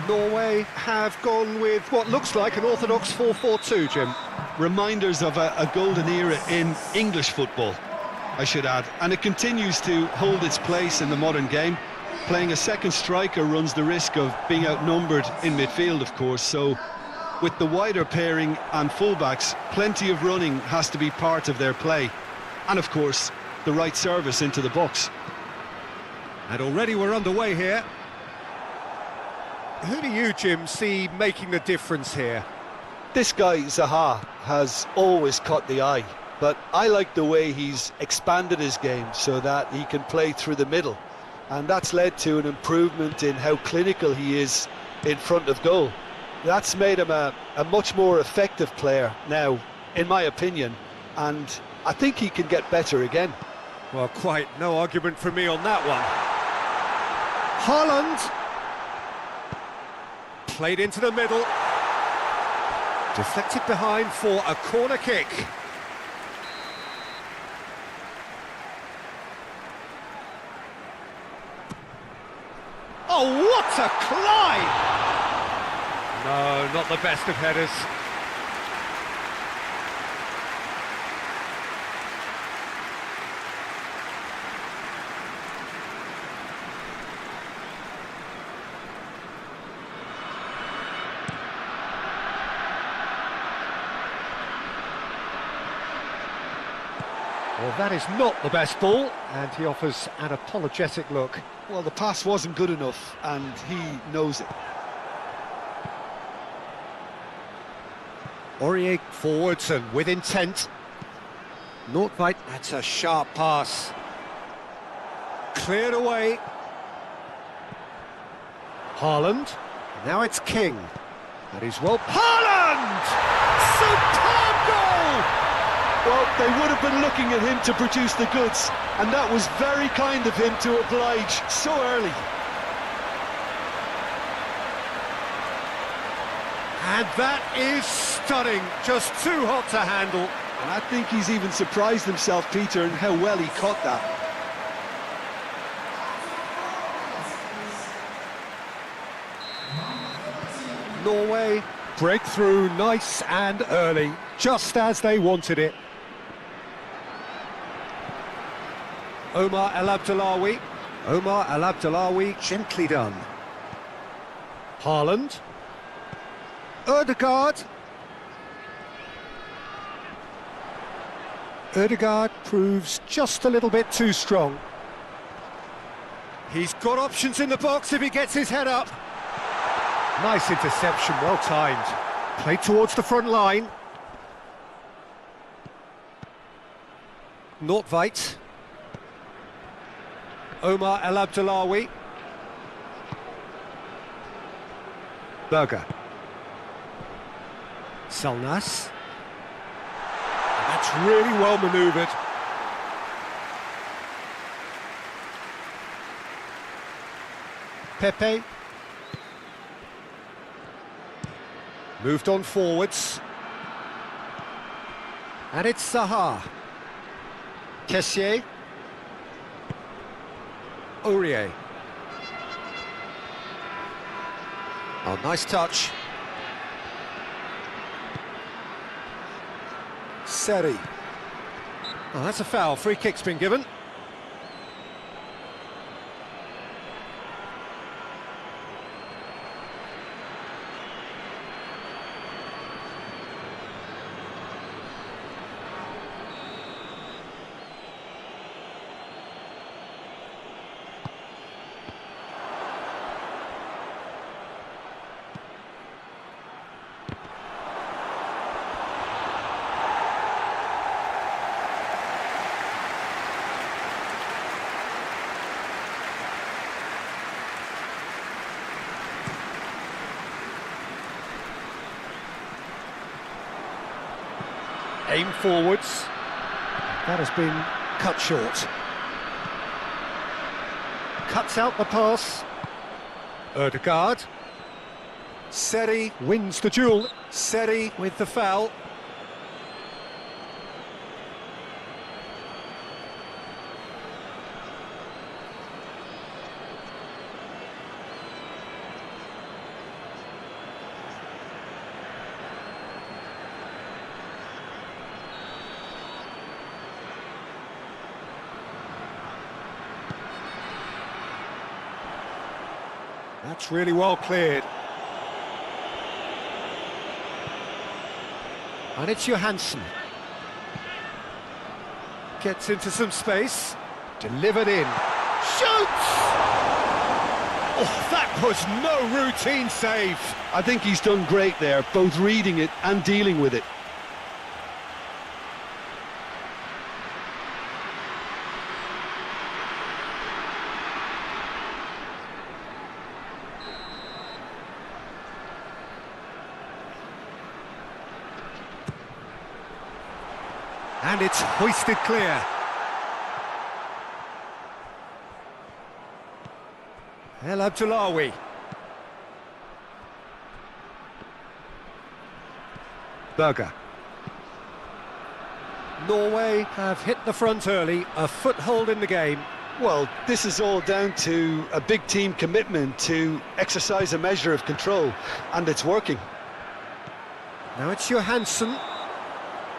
Norway have gone with what looks like an orthodox 4-4-2, Jim. Reminders of a golden era in English football, I should add, and it continues to hold its place in the modern game. Playing a second striker runs the risk of being outnumbered in midfield, of course, so with the wider pairing and fullbacks, plenty of running has to be part of their play, and of course the right service into the box. And already we're underway here. Who do you, Jim, see making the difference here? This guy, Zaha, has always caught the eye, but I like the way he's expanded his game so that he can play through the middle, and that's led to an improvement in how clinical he is in front of goal. That's made him a much more effective player now, in my opinion, and I think he can get better again. Well, quite no argument from me on that one. Haaland! Played into the middle. Deflected behind for a corner kick. Oh, what a climb! No, not the best of headers. Well, that is not the best ball, and he offers an apologetic look. Well, the pass wasn't good enough, and he knows it. Aurier forwards and with intent. Norway, that's a sharp pass. Cleared away. Haaland. Now it's King. That is well. Haaland! Superb goal! Well, they would have been looking at him to produce the goods, and that was very kind of him to oblige so early. And that is stunning, just too hot to handle. And I think he's even surprised himself, Peter, in how well he caught that. Norway break through nice and early, just as they wanted it. Omar El Abdellaoui. Omar El Abdellaoui, gently done. Haaland. Ødegaard. Ødegaard proves just a little bit too strong. He's got options in the box if he gets his head up. Nice interception, well timed. Played towards the front line. Norway. Omar El Abdellaoui. Berger. Salnas. And that's really well manoeuvred. Pepe. Moved on forwards. And it's Zaha. Kessié. Aurier. Oh, nice touch. Seri. Oh, that's a foul. Free kick's been given. Aim forwards. That has been cut short. Cuts out the pass. Ødegaard. Seri wins the duel. Seri with the foul. That's really well cleared. And it's Johansson. Gets into some space. Delivered in. Shoots! Oh, that was no routine save. I think he's done great there, both reading it and dealing with it. And it's hoisted clear. El Abdullawi. Berger. Norway have hit the front early, a foothold in the game. Well, this is all down to a big team commitment to exercise a measure of control, and it's working. Now it's Johansson.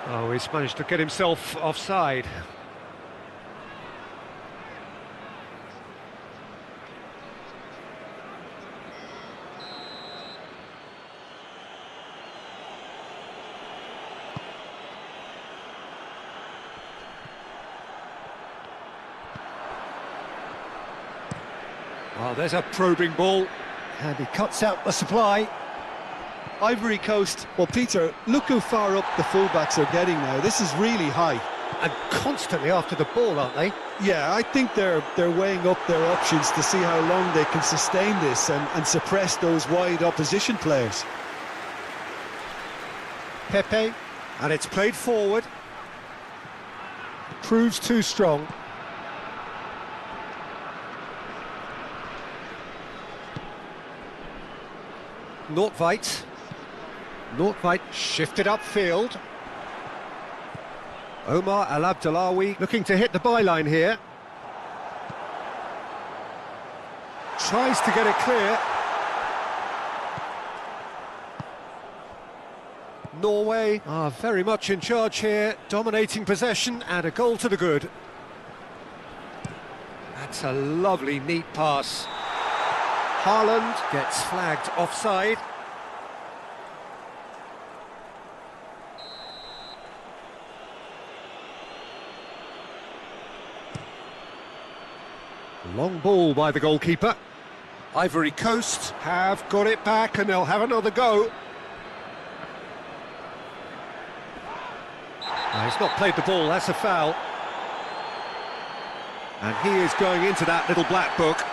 Oh, he's managed to get himself offside. Oh, there's a probing ball, and he cuts out the supply. Ivory Coast, well, Peter, look how far up the fullbacks are getting now. This is really high. And constantly after the ball, aren't they? Yeah, I think they're weighing up their options to see how long they can sustain this and suppress those wide opposition players. Pepe, and it's played forward. Proves too strong. Norway. Norway shifted upfield. Omar El Abdullawi looking to hit the byline here. Tries to get it clear. Norway are very much in charge here, dominating possession and a goal to the good. That's a lovely, neat pass. Haaland gets flagged offside. Long ball by the goalkeeper. Ivory Coast have got it back and they'll have another go. He's not played the ball, that's a foul. And he is going into that little black book.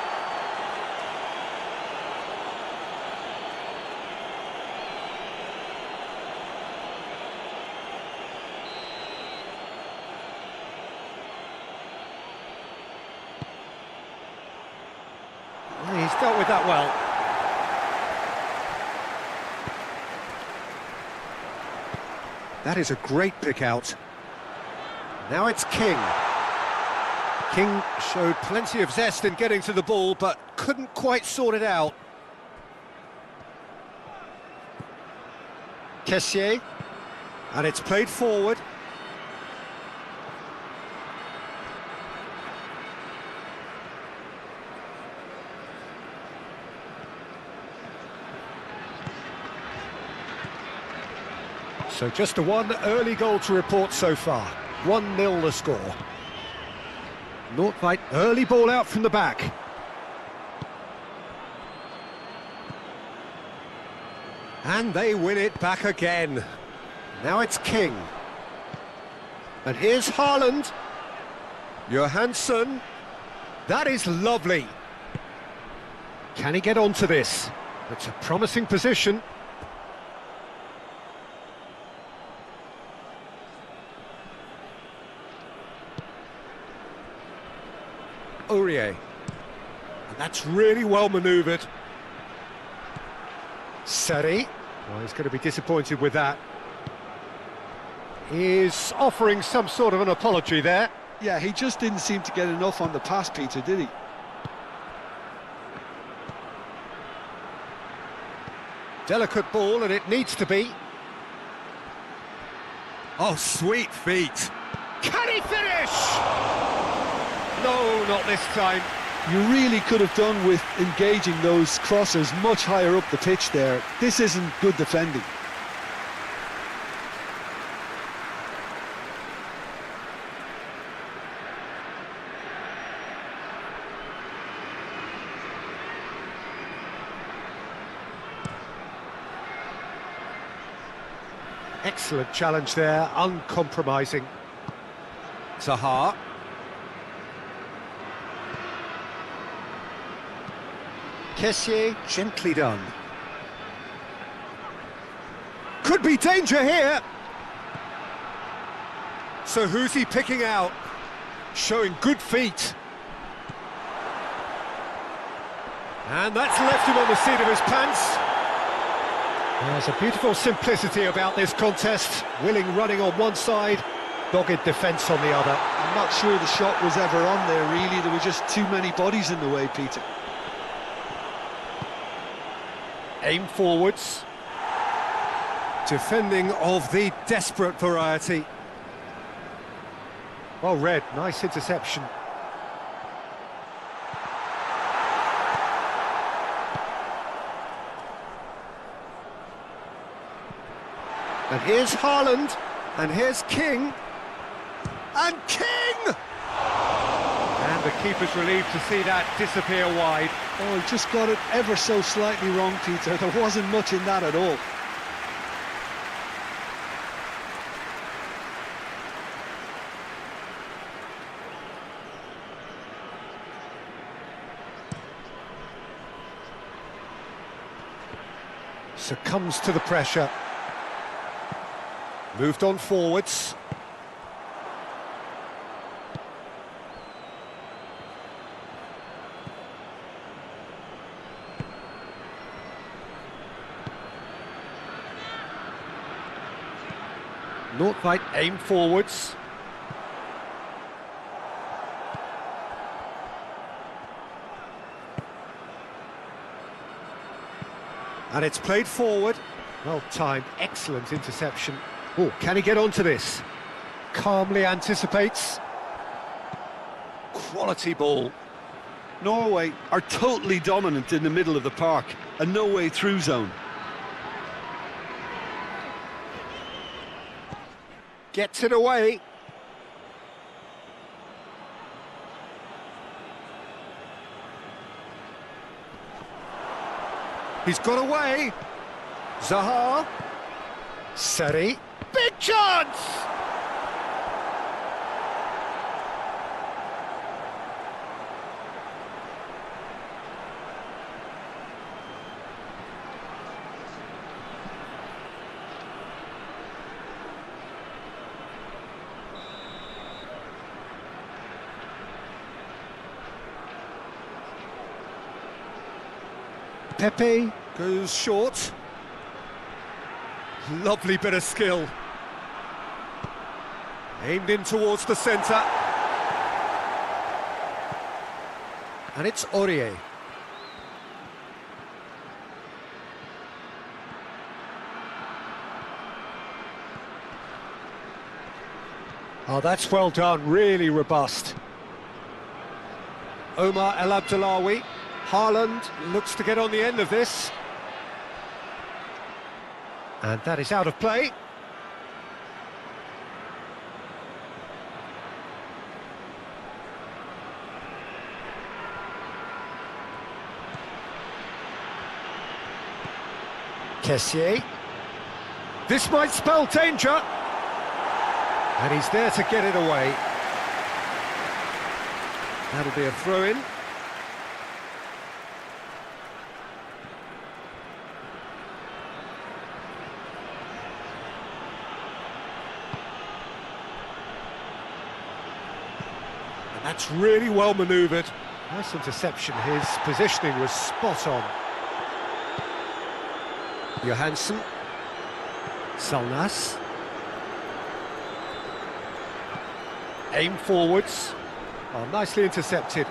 He's dealt with that well. That is a great pick out. Now it's King. King showed plenty of zest in getting to the ball, but couldn't quite sort it out. Kessié, and it's played forward. So just the one early goal to report so far. 1-0 the score. Norway, early ball out from the back. And they win it back again. Now it's King. And here's Haaland. Johansson. That is lovely. Can he get onto this? It's a promising position. Aurier. And that's really well manoeuvred. Seri. Well, he's going to be disappointed with that. He's offering some sort of an apology there. Yeah, he just didn't seem to get enough on the pass, Peter, did he? Delicate ball, and it needs to be. Oh, sweet feet. Can he finish? No, not this time. You really could have done with engaging those crossers much higher up the pitch there. This isn't good defending. Excellent challenge there, uncompromising. Zaha. Kessié, gently done. Could be danger here. So who's he picking out? Showing good feet. And that's left him on the seat of his pants. There's a beautiful simplicity about this contest. Willing running on one side, dogged defence on the other. I'm not sure the shot was ever on there, really. There were just too many bodies in the way, Peter. Aim forwards. Defending of the desperate variety. Well read, nice interception. And here's Haaland, and here's King, and King! And the keeper's relieved to see that disappear wide. Oh, he just got it ever so slightly wrong, Peter. There wasn't much in that at all. Succumbs to the pressure. Moved on forwards. Norway aim forwards. And it's played forward. Well timed, excellent interception. Oh, can he get onto this? Calmly anticipates. Quality ball. Norway are totally dominant in the middle of the park, a no-way through zone. Gets it away. He's got away. Zaha. Seri. Big chance! Pepe goes short. Lovely bit of skill. Aimed in towards the centre. And it's Aurier. Oh, that's well done, really robust. Omar El Abdullawi. Haaland looks to get on the end of this. And that is out of play. Kessié. This might spell danger. And he's there to get it away. That'll be a throw-in. And that's really well manoeuvred. Nice interception. His positioning was spot on. Johansson. Salnas. Aim forwards. Oh, nicely intercepted.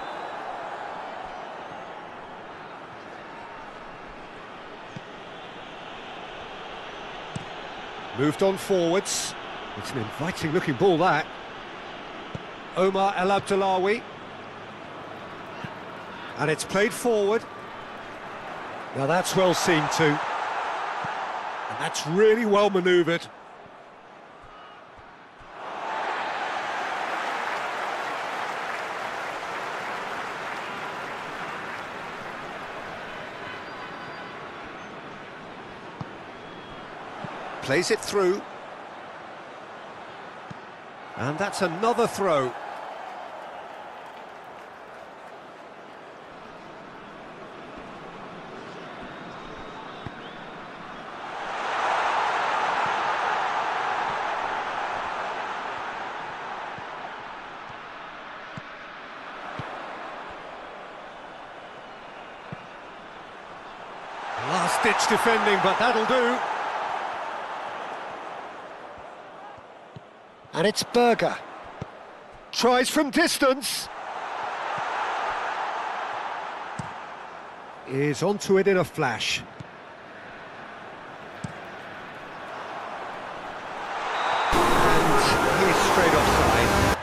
Moved on forwards. It's an inviting looking ball, that. Omar El Abdullawi. And it's played forward. Now that's well seen too. And that's really well manoeuvred. Plays it through. And that's another throw. Last-ditch defending, but that'll do. And it's Berger. Tries from distance. Is onto it in a flash. And he's straight offside.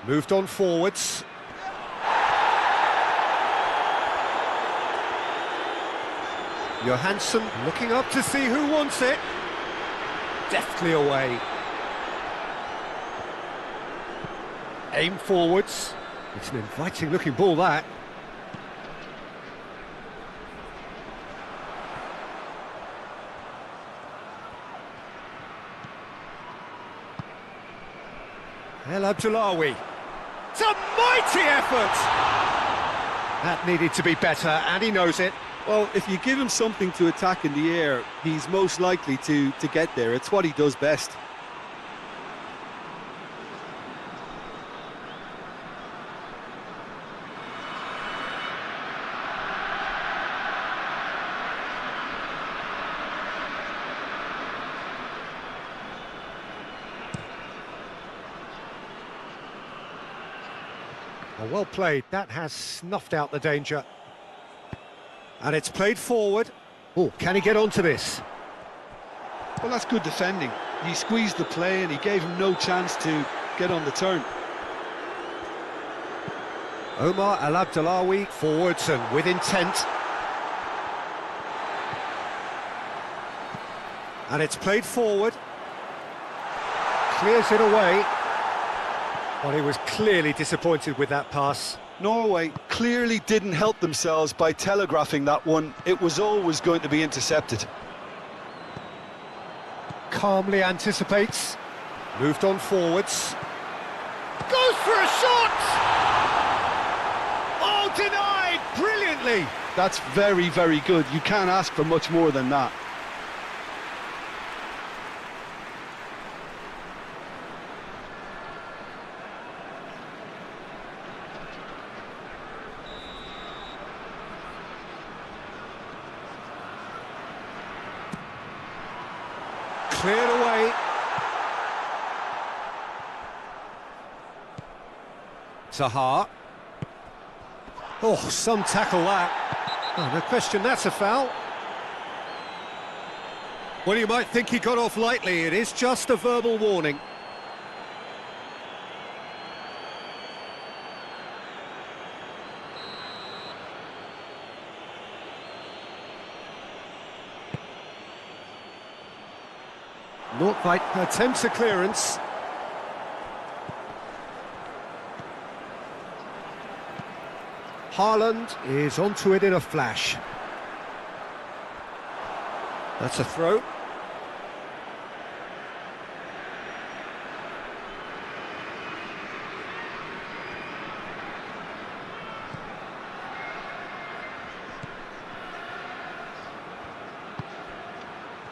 Moved on forwards. Johansson looking up to see who wants it. Deftly away. Aim forwards. It's an inviting looking ball, that. El Abdullawi. It's a mighty effort! That needed to be better, and he knows it. Well, if you give him something to attack in the air, he's most likely to get there. It's what he does best. Oh, well played. That has snuffed out the danger. And it's played forward. Oh, can he get onto this? Well, that's good defending. He squeezed the play and he gave him no chance to get on the turn. Omar El Abdullawi forwards and with intent. And it's played forward. Clears it away. Well, he was clearly disappointed with that pass. Norway clearly didn't help themselves by telegraphing that one. It was always going to be intercepted. Calmly anticipates. Moved on forwards. Goes for a shot! Oh, denied brilliantly! That's very, very good. You can't ask for much more than that. Cleared away. Zaha. Oh, some tackle that. Oh, no question, that's a foul. Well, you might think he got off lightly. It is just a verbal warning. Norway attempts a clearance. Haaland is onto it in a flash. That's a throw.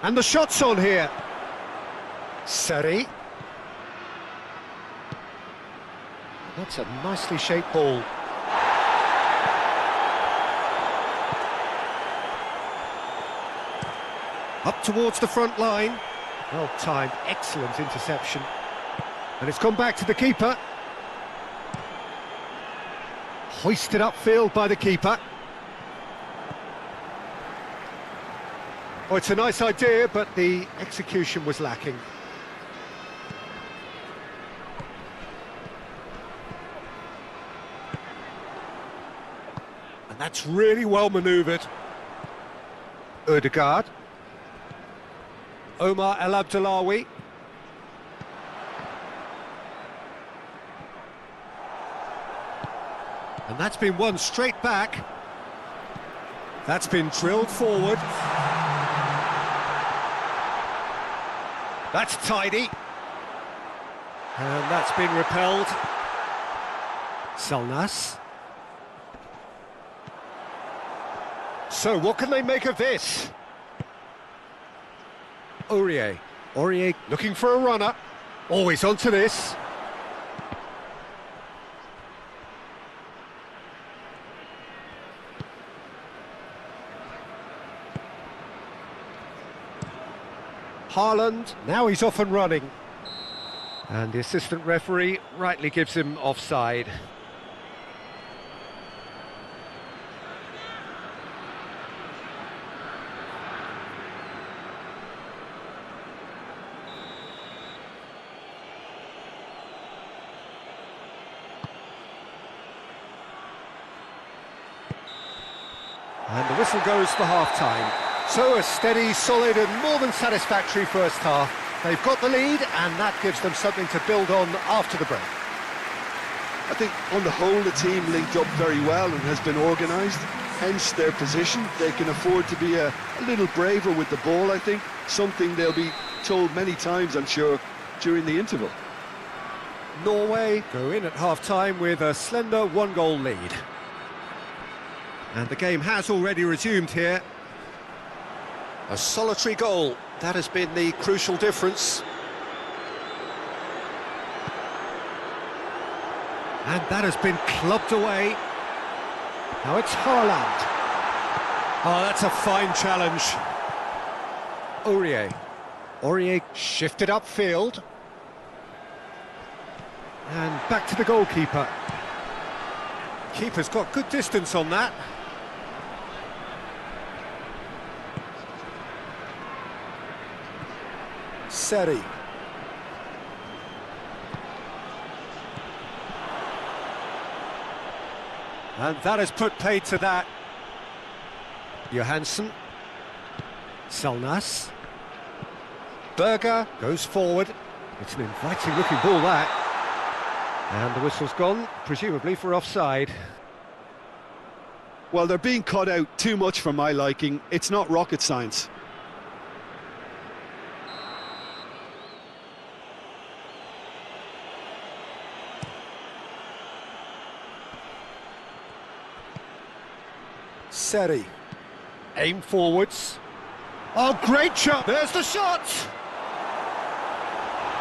And the shot's on here. Seri. That's a nicely shaped ball. Up towards the front line. Well timed, excellent interception. And it's gone back to the keeper. Hoisted upfield by the keeper. Oh, it's a nice idea, but the execution was lacking. And that's really well manoeuvred. Ødegaard. Omar El Abdullawi. And that's been won straight back. That's been drilled forward. That's tidy. And that's been repelled. Salnas. So what can they make of this? Aurier. Aurier looking for a runner. Always onto this. Haaland, now he's off and running. And the assistant referee rightly gives him offside. And the whistle goes for half-time. So a steady, solid and more than satisfactory first half. They've got the lead and that gives them something to build on after the break. I think on the whole the team linked up very well and has been organised, hence their position. They can afford to be a little braver with the ball, I think, something they'll be told many times, I'm sure, during the interval. Norway go in at half-time with a slender one-goal lead. And the game has already resumed here. A solitary goal, that has been the crucial difference. And that has been clubbed away. Now it's Haaland. Oh, that's a fine challenge. Aurier. Aurier shifted upfield. And back to the goalkeeper. Keeper's got good distance on that. Seri. And that has put paid to that. Johansson. Salnas. Berger goes forward. It's an inviting looking ball, that. And the whistle's gone, presumably for offside. Well, they're being cut out too much for my liking. It's not rocket science. Seri. Aim forwards. Oh, great shot! There's the shot!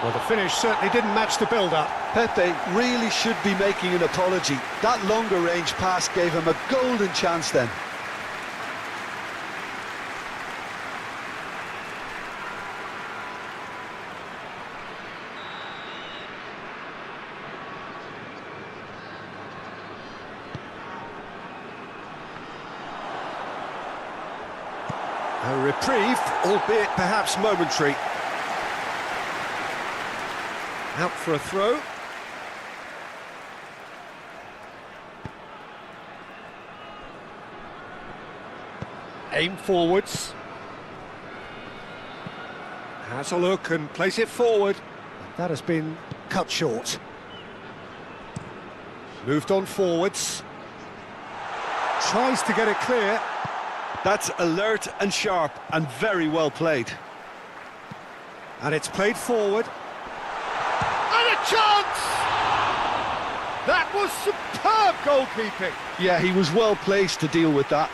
Well, the finish certainly didn't match the build-up. Pepe really should be making an apology. That longer range pass gave him a golden chance then. A reprieve, albeit perhaps momentary. Out for a throw. Aim forwards. Has a look and plays it forward. That has been cut short. Moved on forwards. Tries to get it clear. That's alert and sharp and very well played. And it's played forward. And a chance! That was superb goalkeeping. Yeah, he was well placed to deal with that.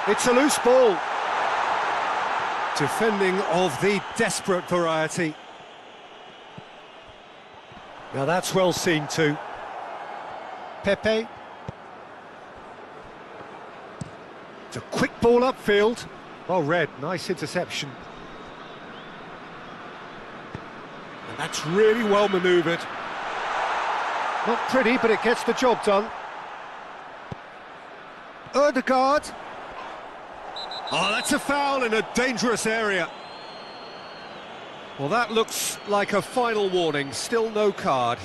It's a loose ball. Defending of the desperate variety. Now that's well seen too. Pepe. It's a quick ball upfield. Well read, nice interception. And that's really well manoeuvred. Not pretty, but it gets the job done. Ødegaard. Oh, that's a foul in a dangerous area. Well, that looks like a final warning, still no card.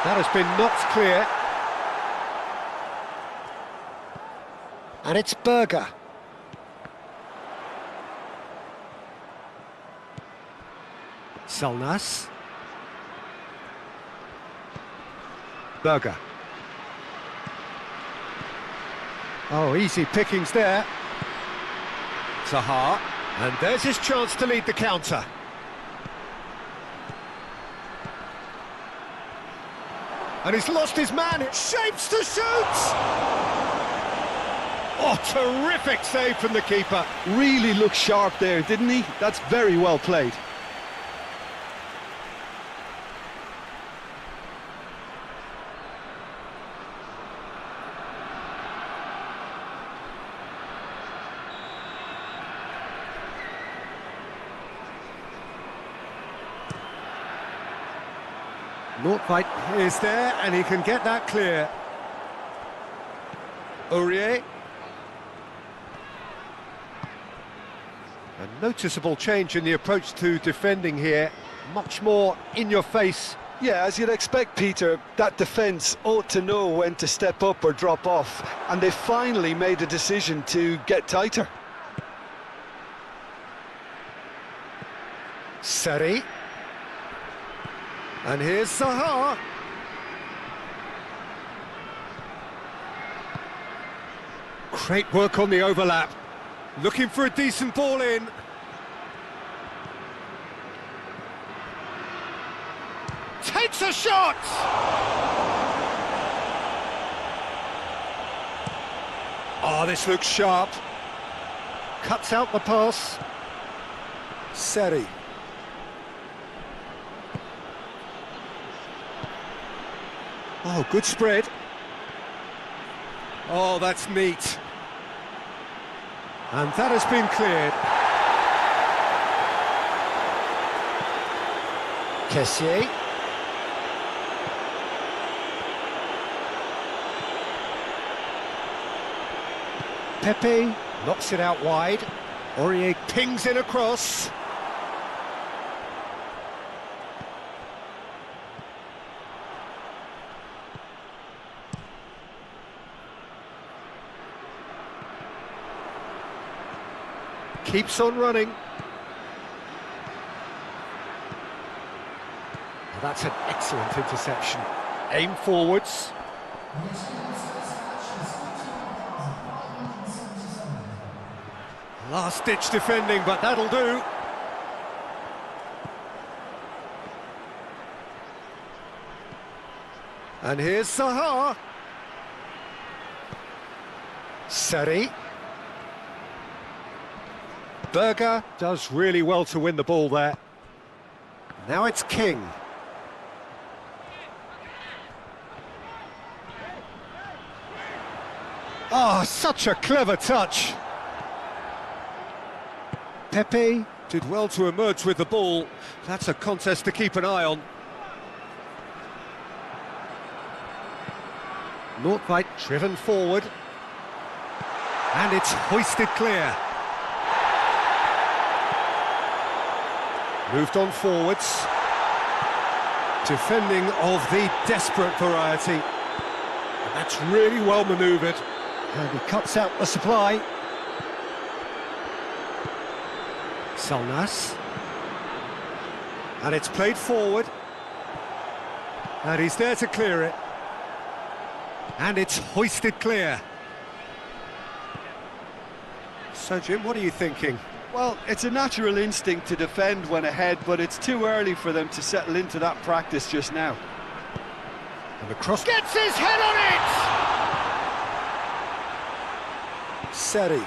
That has been knocked clear. And it's Berger. Salnas. Berger. Oh, easy pickings there. Zaha. And there's his chance to lead the counter. And he's lost his man, it shapes to shoot! Oh, terrific save from the keeper. Really looked sharp there, didn't he? That's very well played. Norway is there, and he can get that clear. Aurier. A noticeable change in the approach to defending here. Much more in your face. Yeah, as you'd expect, Peter, that defence ought to know when to step up or drop off, and they finally made a decision to get tighter. Seri. And here's Zaha. Great work on the overlap. Looking for a decent ball in. Takes a shot! Oh, this looks sharp. Cuts out the pass. Seri. Oh, good spread. Oh, that's neat. And that has been cleared. Kessié. Pepe knocks it out wide. Aurier pings in across. Keeps on running. Well, that's an excellent interception. Aim forwards. Last-ditch defending, but that'll do. And here's Zaha. Seri. Berger does really well to win the ball there. Now it's King. Oh, such a clever touch. Pepe did well to emerge with the ball. That's a contest to keep an eye on. Norway driven forward. And it's hoisted clear. Moved on forwards. Defending of the desperate variety. And that's really well manoeuvred. And he cuts out the supply. Salnas. And it's played forward. And he's there to clear it. And it's hoisted clear. So, Jim, what are you thinking? Well, it's a natural instinct to defend when ahead, but it's too early for them to settle into that practice just now. And the cross gets his head on it! Seri.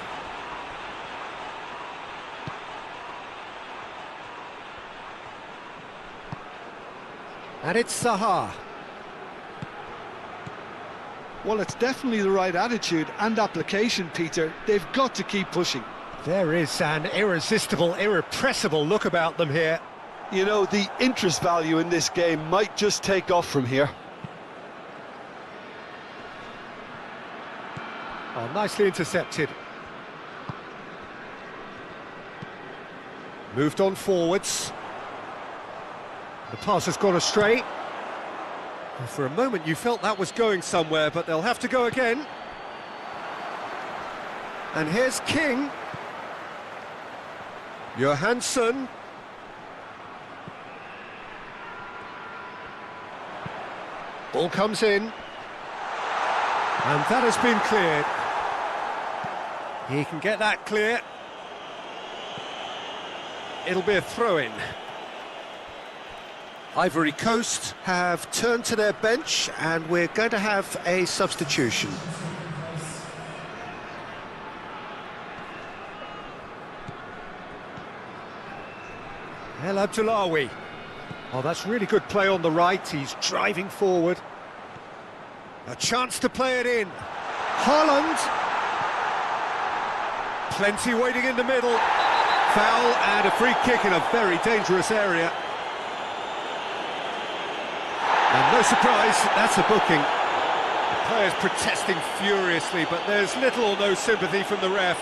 And it's Zaha. Well, it's definitely the right attitude and application, Peter. They've got to keep pushing. There is an irresistible, irrepressible look about them here. You know, the interest value in this game might just take off from here. Oh, nicely intercepted. Moved on forwards. The pass has gone astray. And for a moment you felt that was going somewhere, but they'll have to go again. And here's King. Johansson. Ball comes in. And that has been cleared. He can get that clear. It'll be a throw-in. Ivory Coast have turned to their bench and we're going to have a substitution. El Abdullawi. Oh, that's really good play on the right. He's driving forward. A chance to play it in. Haaland. Plenty waiting in the middle. Foul and a free kick in a very dangerous area. And no surprise, that's a booking. The players protesting furiously, but there's little or no sympathy from the ref.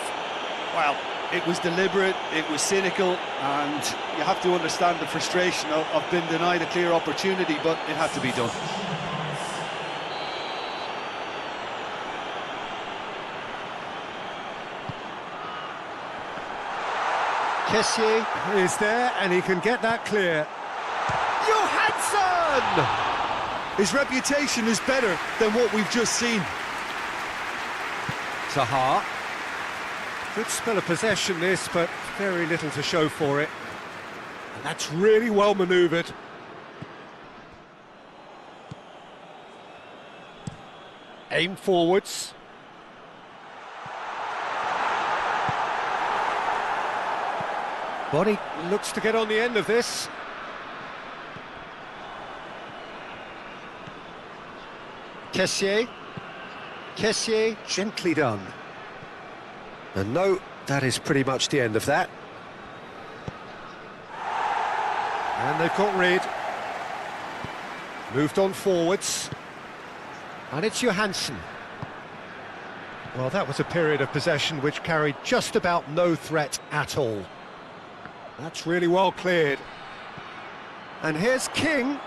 Well, it was deliberate, it was cynical, and you have to understand the frustration of being denied a clear opportunity, but it had to be done. Kessié is there, and he can get that clear. Johansson! His reputation is better than what we've just seen. Zaha. Good spell of possession this, but very little to show for it. And that's really well manoeuvred. Aim forwards. Body looks to get on the end of this. Kessié. Kessié, gently done. And no, that is pretty much the end of that. And they've got rid. Moved on forwards. And it's Johansson. Well, that was a period of possession which carried just about no threat at all. That's really well cleared. And here's King.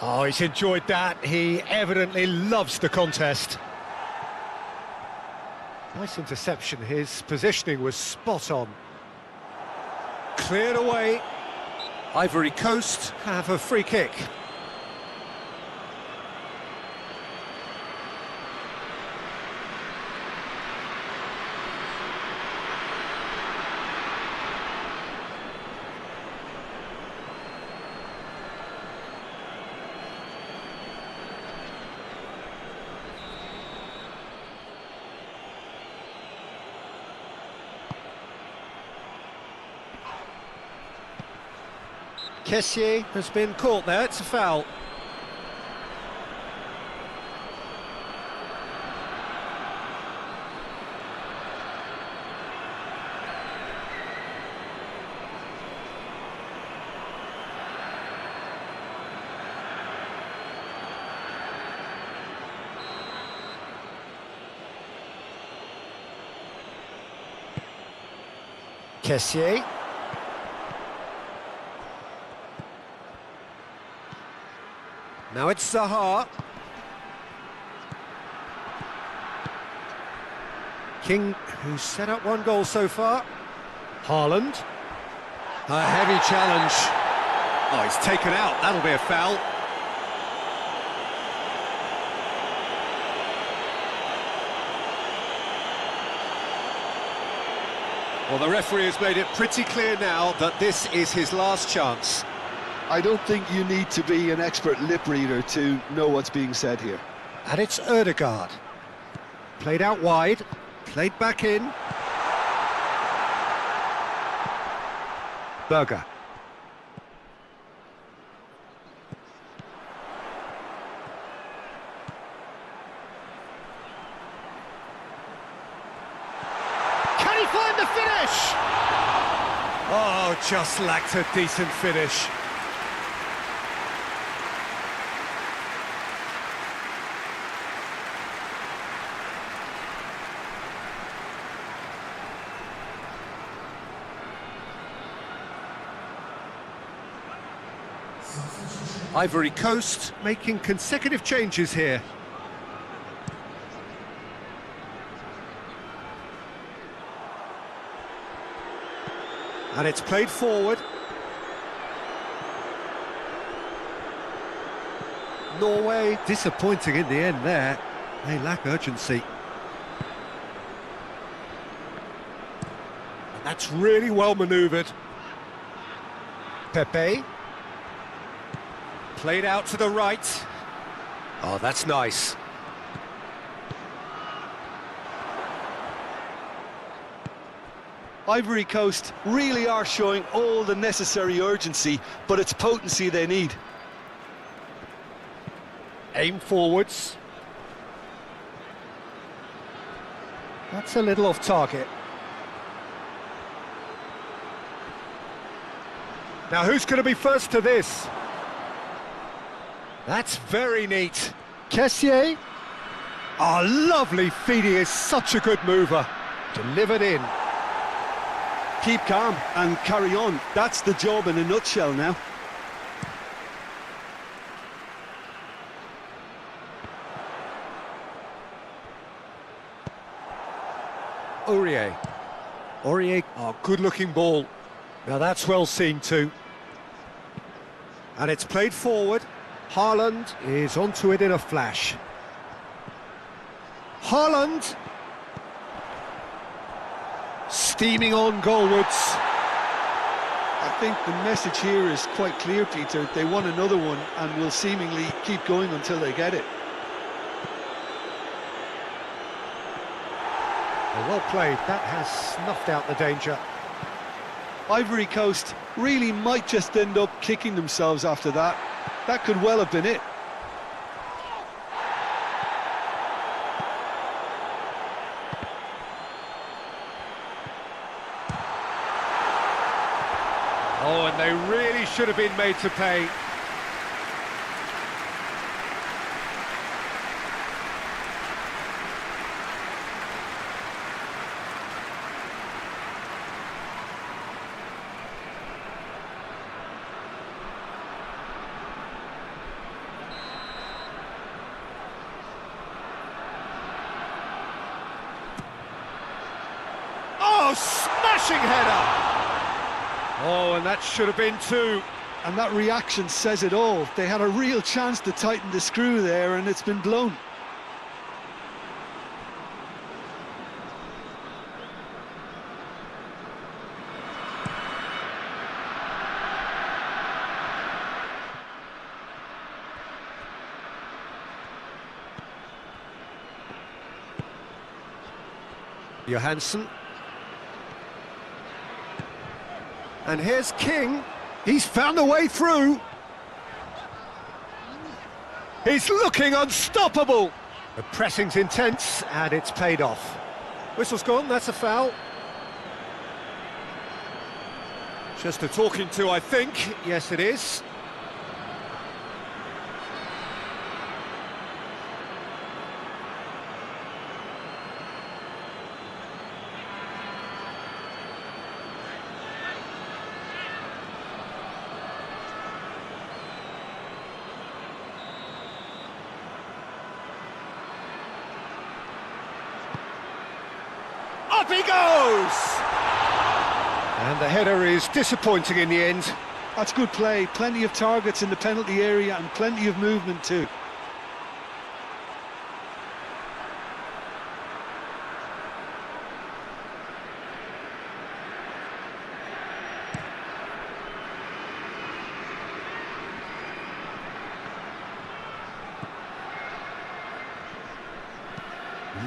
Oh, he's enjoyed that. He evidently loves the contest. Nice interception. His positioning was spot on. Cleared away. Ivory Coast have a free kick. Kessié has been caught there, it's a foul. Kessié. Now it's Zaha. King, who's set up one goal so far. Haaland. A heavy challenge. Oh, he's taken out. That'll be a foul. Well, the referee has made it pretty clear now that this is his last chance. I don't think you need to be an expert lip reader to know what's being said here. And it's Ødegaard. Played out wide, played back in. Berger. Can he find the finish? Oh, just lacked a decent finish. Ivory Coast making consecutive changes here. And it's played forward. Norway disappointing in the end there. They lack urgency. And that's really well manoeuvred. Pepe. Played out to the right. Oh, that's nice. Ivory Coast really are showing all the necessary urgency, but it's potency they need. Aim forwards. That's a little off target. Now who's going to be first to this? That's very neat. Kessié. Oh, lovely feed. He is such a good mover. Delivered in. Keep calm and carry on. That's the job in a nutshell now. Aurier. Oh, good-looking ball. Now that's well seen too. And it's played forward. Haaland is onto it in a flash. Haaland! Steaming on goalwards. I think the message here is quite clear, Peter. They want another one and will seemingly keep going until they get it. Well played. That has snuffed out the danger. Ivory Coast really might just end up kicking themselves after that. That could well have been it. Oh, and they really should have been made to pay. Oh, smashing header! Oh, and that should have been two. And that reaction says it all. They had a real chance to tighten the screw there, and it's been blown. Johansson. And here's King. He's found a way through. He's looking unstoppable. The pressing's intense and it's paid off. Whistle's gone, that's a foul. Just a talking to, I think. Yes, it is. Up he goes! And the header is disappointing in the end. That's good play, plenty of targets in the penalty area and plenty of movement too.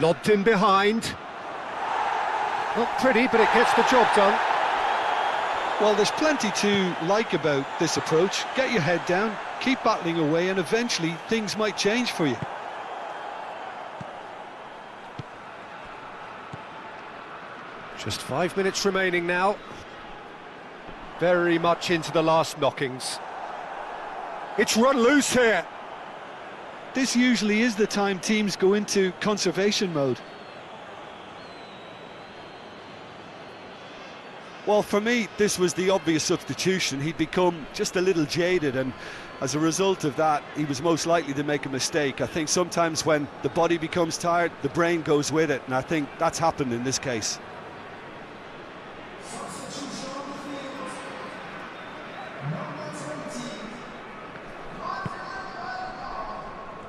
Lobbed in behind. Not pretty, but it gets the job done. Well, there's plenty to like about this approach. Get your head down, keep battling away, and eventually things might change for you. Just 5 minutes remaining now. Very much into the last knockings. It's run loose here. This usually is the time teams go into conservation mode. Well, for me, this was the obvious substitution. He'd become just a little jaded, and as a result of that, he was most likely to make a mistake. I think sometimes when the body becomes tired, the brain goes with it, and I think that's happened in this case.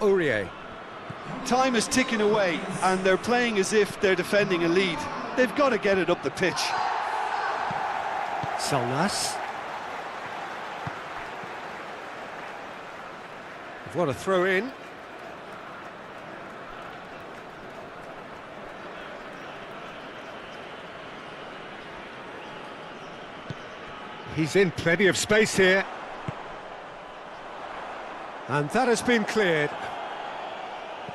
Aurier. Time is ticking away, and they're playing as if they're defending a lead. They've got to get it up the pitch. Salnas. What a throw in. He's in plenty of space here. And that has been cleared.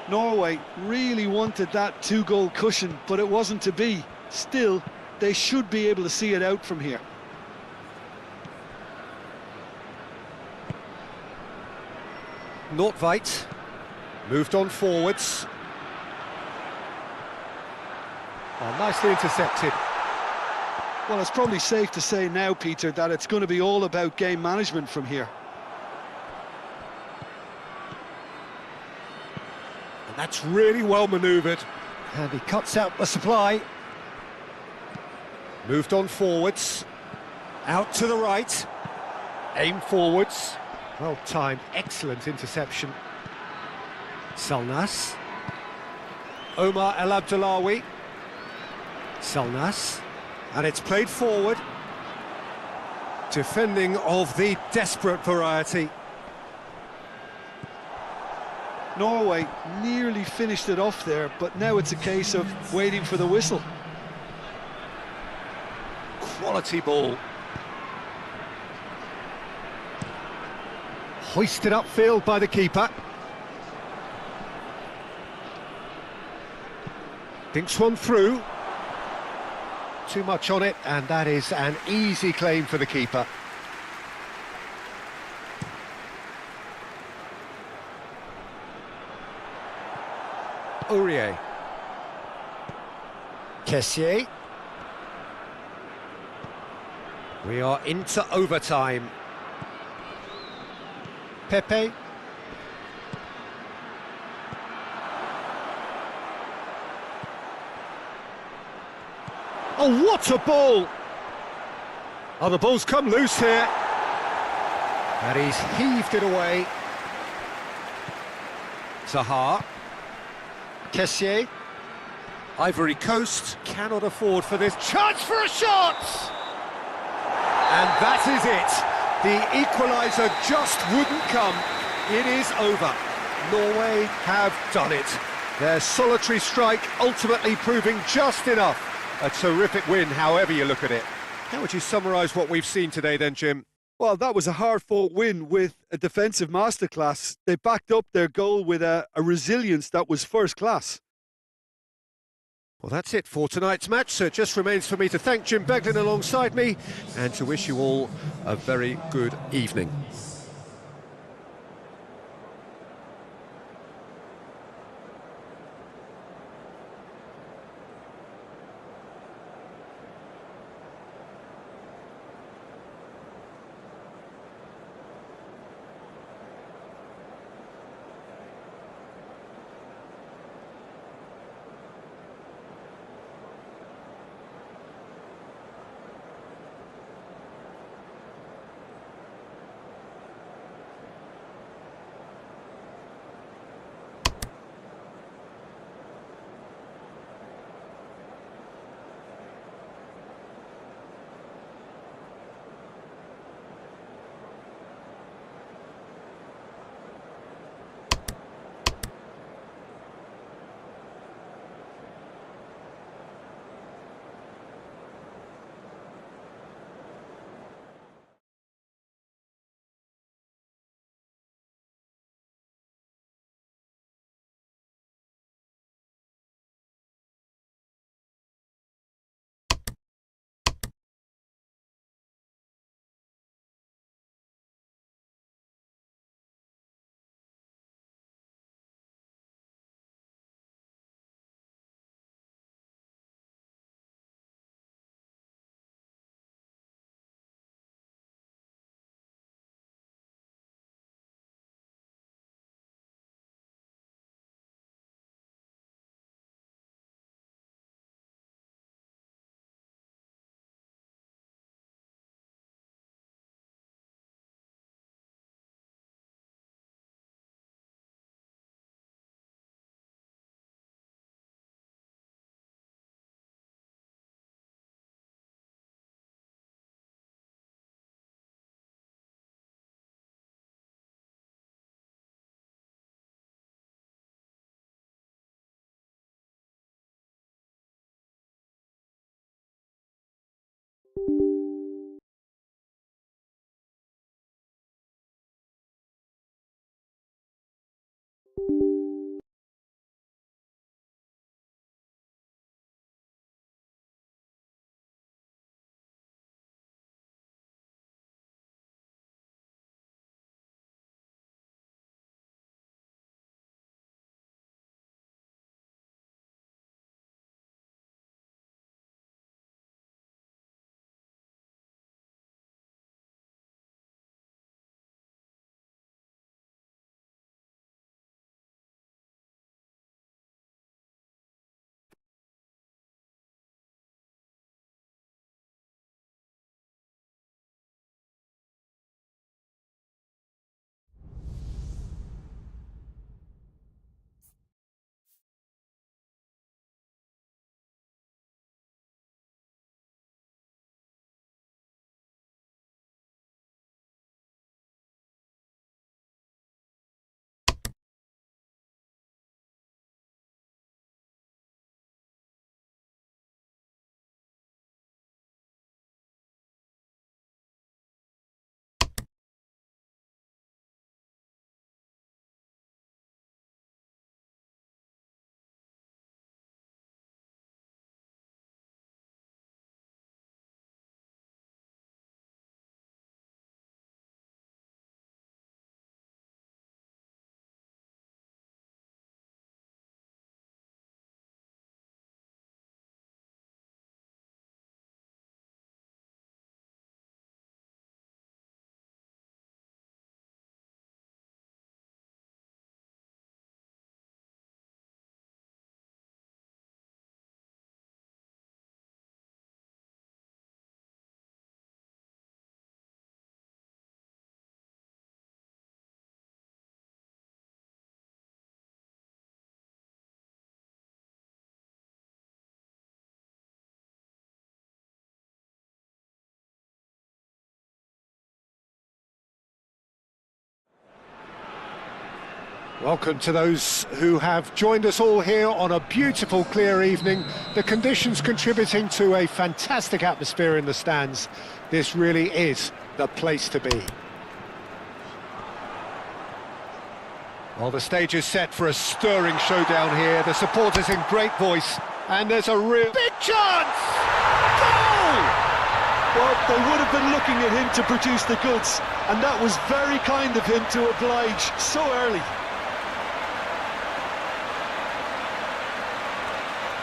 Norway really wanted that two-goal cushion, but it wasn't to be. Still, they should be able to see it out from here. Norway moved on forwards. Oh, nicely intercepted. Well, it's probably safe to say now, Peter, that it's going to be all about game management from here. And that's really well manoeuvred. And he cuts out the supply. Moved on forwards. Out to the right. Aim forwards. Well timed, excellent interception. Salnas. Omar El Abdullawi. Salnas. And it's played forward. Defending of the desperate variety. Norway nearly finished it off there, but now it's a case of waiting for the whistle. Quality ball. Hoisted upfield by the keeper. Thinks one through. Too much on it, and that is an easy claim for the keeper. Aurier. Kessier. We are into overtime. Pepe. Oh, what a ball! Oh, the ball's come loose here. And he's heaved it away. Zaha. Kessier. Ivory Coast cannot afford for this. Chance for a shot! And that is it. The equaliser just wouldn't come. It is over. Norway have done it. Their solitary strike ultimately proving just enough. A terrific win, however you look at it. How would you summarise what we've seen today then, Jim? Well, that was a hard-fought win with a defensive masterclass. They backed up their goal with a resilience that was first class. Well, that's it for tonight's match, so it just remains for me to thank Jim Beglin alongside me and to wish you all a very good evening. Welcome to those who have joined us all here on a beautiful, clear evening. The conditions contributing to a fantastic atmosphere in the stands. This really is the place to be. Well, the stage is set for a stirring showdown here. The supporters in great voice, and there's a real big chance! Goal! Well, they would have been looking at him to produce the goods, and that was very kind of him to oblige so early.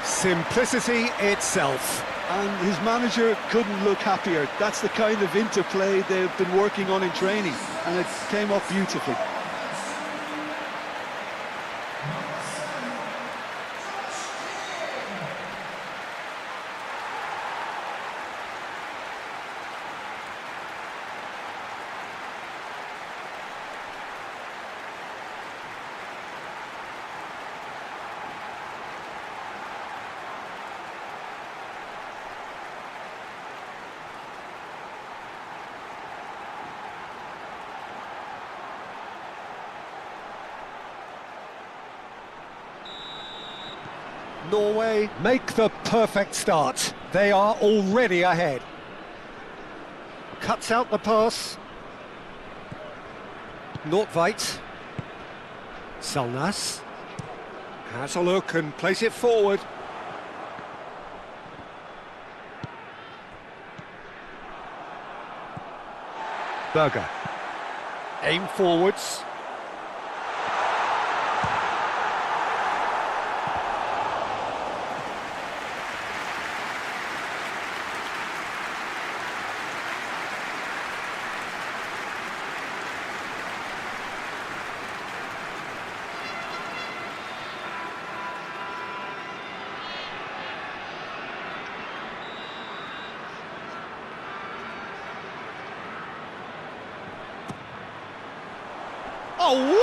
Simplicity itself. And his manager couldn't look happier. That's the kind of interplay they've been working on in training, and it came off beautifully. Norway make the perfect start. They are already ahead. Cuts out the pass. Norway. Salnas has a look and plays it forward. Berger. Aim forwards. Oh, what?